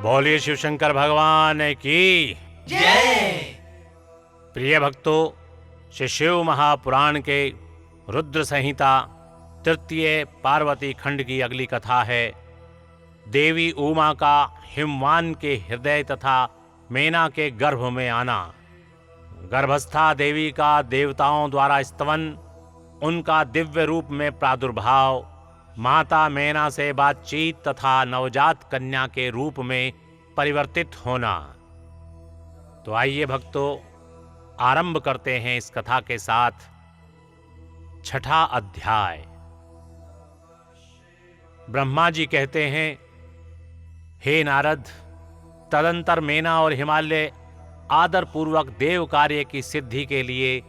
बोलिए शिव शंकर भगवान की जय। प्रिय भक्तों, श्री शिव महापुराण के रुद्र संहिता तृतीय पार्वती खंड की अगली कथा है। देवी उमा का हिमवान के हृदय तथा मेना के गर्भ में आना, गर्भस्था देवी का देवताओं द्वारा स्तवन, उनका दिव्य रूप में प्रादुर्भाव, माता मेना से बातचीत तथा नवजात कन्या के रूप में परिवर्तित होना। तो आइए भक्तों, आरंभ करते हैं इस कथा के साथ। छठा अध्याय। ब्रह्मा जी कहते हैं, हे नारद, तदंतर मेना और हिमालय आदर पूर्वक देव कार्य की सिद्धि के लिए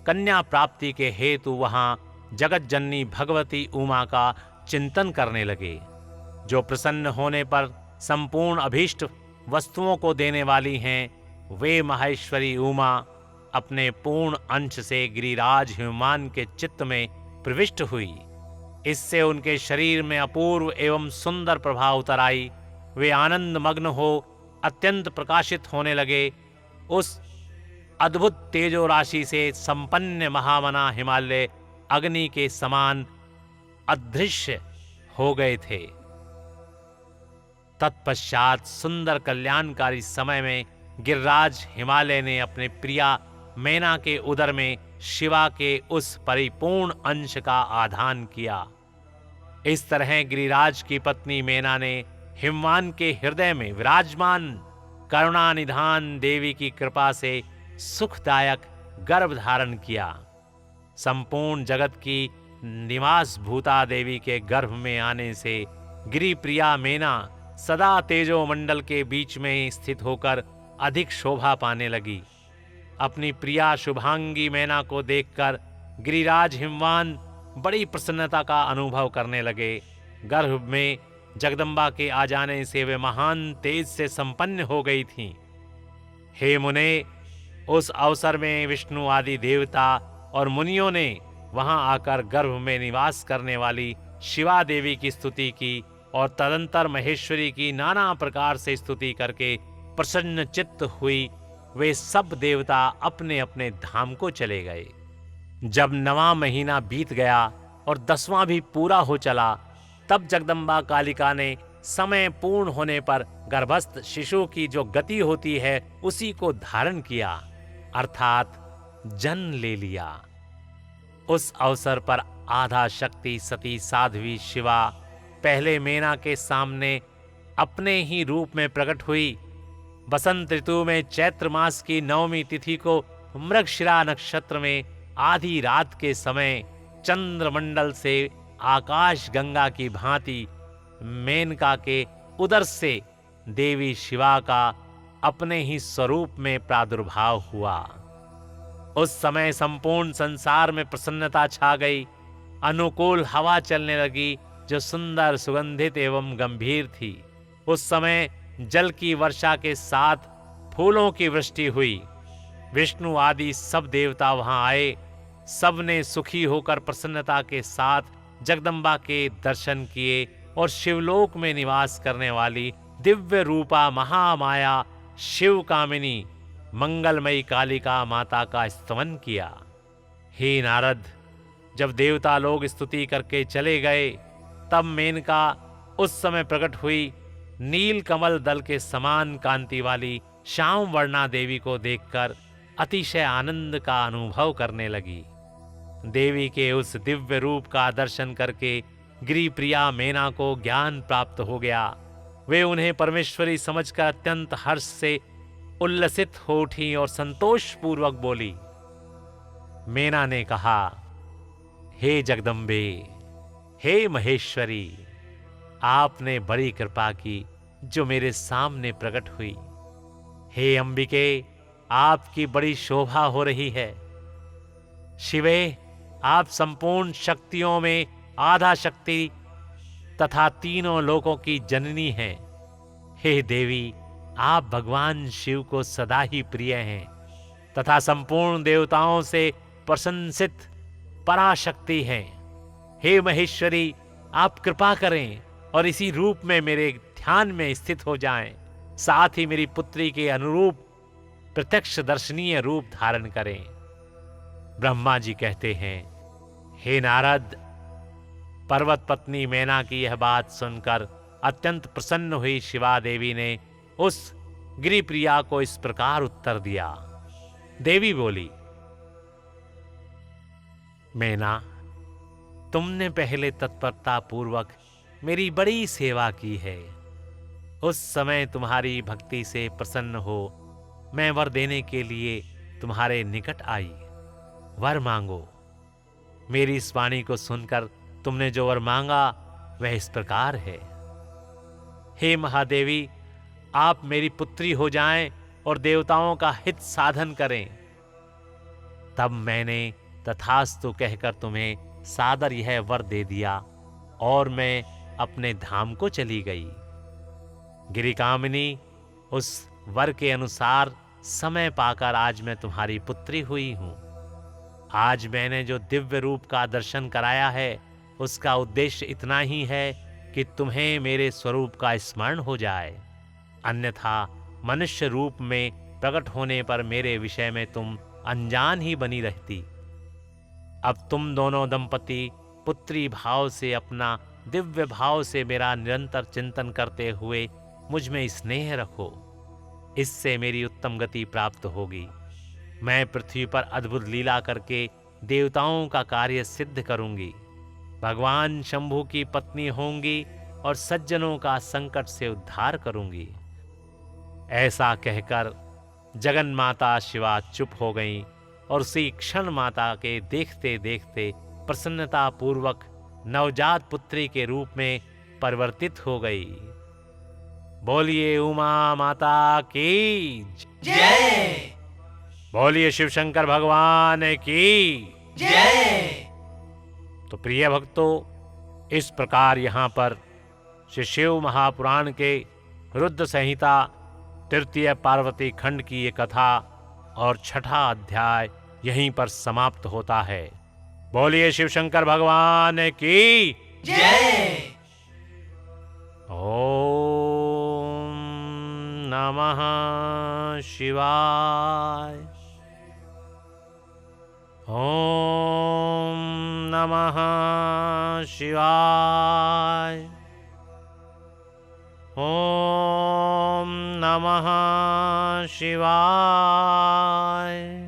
कन्या प्राप्ति के हेतु वहां जगत जननी भगवती उमा का चिंतन करने लगे, जो प्रसन्न होने पर संपूर्ण अभीष्ट वस्तुओं को देने वाली हैं। वे माहेश्वरी उमा अपने पूर्ण अंश से गिरिराज हिमवान के चित्त में प्रविष्ट हुई। इससे उनके शरीर में अपूर्व एवं सुंदर प्रभाव उतर आई। वे आनंद मग्न हो अत्यंत प्रकाशित होने लगे। उस अद्भुत तेजो राशि से संपन्न महामना हिमालय अग्नि के समान अदृश्य हो गए थे। तत्पश्चात सुंदर कल्याणकारी समय में गिरिराज हिमालय ने अपने प्रिया मेना के उदर में शिवा के उस परिपूर्ण अंश का आधान किया। इस तरह गिरिराज की पत्नी मेना ने हिमवान के हृदय में विराजमान करुणानिधान देवी की कृपा से सुखदायक गर्भ धारण किया। संपूर्ण जगत की निवास भूता देवी के गर्भ में आने से गिरि प्रिया मेना सदा तेजो मंडल के बीच में स्थित होकर अधिक शोभा पाने लगी। अपनी प्रिया शुभांगी मेना को देखकर गिरिराज हिमवान बड़ी प्रसन्नता का अनुभव करने लगे। गर्भ में जगदम्बा के आ जाने से वे महान तेज से संपन्न हो गई थीं। हे मुने, उस अवसर में विष्णु आदि देवता और मुनियों ने वहां आकर गर्भ में निवास करने वाली शिवा देवी की स्तुति की और तदंतर महेश्वरी की नाना प्रकार से स्तुति करके प्रसन्न चित्त हुई। वे सब देवता अपने अपने धाम को चले गए। जब 9वां महीना बीत गया और 10वां भी पूरा हो चला, तब जगदम्बा कालिका ने समय पूर्ण होने पर गर्भस्थ शिशु की जो गति होती है उसी को धारण किया, अर्थात जन्म ले लिया। उस अवसर पर आधा शक्ति सती साध्वी शिवा पहले मेना के सामने अपने ही रूप में प्रकट हुई। बसंत ऋतु में चैत्र मास की 9वीं तिथि को मृगशिरा नक्षत्र में आधी रात के समय चंद्रमंडल से आकाश गंगा की भांति मेनका के उदर से देवी शिवा का अपने ही स्वरूप में प्रादुर्भाव हुआ। उस समय संपूर्ण संसार में प्रसन्नता छा गई। अनुकूल हवा चलने लगी जो सुंदर, सुगंधित एवं गंभीर थी। उस समय जल की वर्षा के साथ फूलों की वृष्टि हुई। विष्णु आदि सब देवता वहां आए। सब ने सुखी होकर प्रसन्नता के साथ जगदम्बा के दर्शन किए और शिवलोक में निवास करने वाली दिव्य रूपा महामाया शिव कामिनी मंगलमयी कालिका माता का स्तवन किया। हे नारद, जब देवता लोग स्तुति करके चले गए, तब मेनका उस समय प्रकट हुई। नील कमल दल के समान कांति वाली श्याम वर्णा देवी को देखकर अतिशय आनंद का अनुभव करने लगी। देवी के उस दिव्य रूप का दर्शन करके गिरि प्रिया मेना को ज्ञान प्राप्त हो गया। वे उन्हें परमेश्वरी समझकर अत्यंत हर्ष से उल्लसित हो उठी और संतोष पूर्वक बोली। मेना ने कहा, हे जगदम्बे, हे महेश्वरी, आपने बड़ी कृपा की जो मेरे सामने प्रकट हुई। हे अंबिके, आपकी बड़ी शोभा हो रही है। शिवे, आप संपूर्ण शक्तियों में आधा शक्ति तथा तीनों लोकों की जननी हैं। हे देवी, आप भगवान शिव को सदा ही प्रिय हैं तथा संपूर्ण देवताओं से प्रशंसित पराशक्ति हैं। हे महेश्वरी, आप कृपा करें और इसी रूप में मेरे ध्यान में स्थित हो जाएं। साथ ही मेरी पुत्री के अनुरूप प्रत्यक्ष दर्शनीय रूप धारण करें। ब्रह्मा जी कहते हैं, हे नारद, पर्वत पत्नी मैना की यह बात सुनकर अत्यंत प्रसन्न हुई शिवा देवी ने उस गिरिप्रिया को इस प्रकार उत्तर दिया। देवी बोली, मैना, तुमने पहले तत्परता पूर्वक मेरी बड़ी सेवा की है। उस समय तुम्हारी भक्ति से प्रसन्न हो मैं वर देने के लिए तुम्हारे निकट आई। वर मांगो। मेरी इस वाणी को सुनकर तुमने जो वर मांगा वह इस प्रकार है। हे महादेवी, आप मेरी पुत्री हो जाएं और देवताओं का हित साधन करें। तब मैंने तथास्तु कहकर तुम्हें सादर यह वर दे दिया और मैं अपने धाम को चली गई। गिरिकामिनी, उस वर के अनुसार समय पाकर आज मैं तुम्हारी पुत्री हुई हूं। आज मैंने जो दिव्य रूप का दर्शन कराया है उसका उद्देश्य इतना ही है कि तुम्हें मेरे स्वरूप का स्मरण हो जाए, अन्यथा मनुष्य रूप में प्रकट होने पर मेरे विषय में तुम अनजान ही बनी रहती। अब तुम दोनों दंपति पुत्री भाव से, अपना दिव्य भाव से मेरा निरंतर चिंतन करते हुए मुझ में स्नेह रखो। इससे मेरी उत्तम गति प्राप्त होगी। मैं पृथ्वी पर अद्भुत लीला करके देवताओं का कार्य सिद्ध करूंगी। भगवान शंभु की पत्नी होंगी और सज्जनों का संकट से उद्धार करूंगी। ऐसा कहकर जगन माता शिवा चुप हो गईं और उसी क्षण माता के देखते देखते प्रसन्नता पूर्वक नवजात पुत्री के रूप में परिवर्तित हो गई। बोलिए उमा माता की जय। बोलिए शिव शंकर भगवान की जय। तो प्रिय भक्तों, इस प्रकार यहाँ पर श्री शिव महापुराण के रुद्र संहिता तृतीय पार्वती खंड की ये कथा और छठा अध्याय यहीं पर समाप्त होता है। बोलिए शिव शंकर भगवान की जय। ओम नमः शिवाय। ओम नमः शिवाय। ओम नमः शिवाय।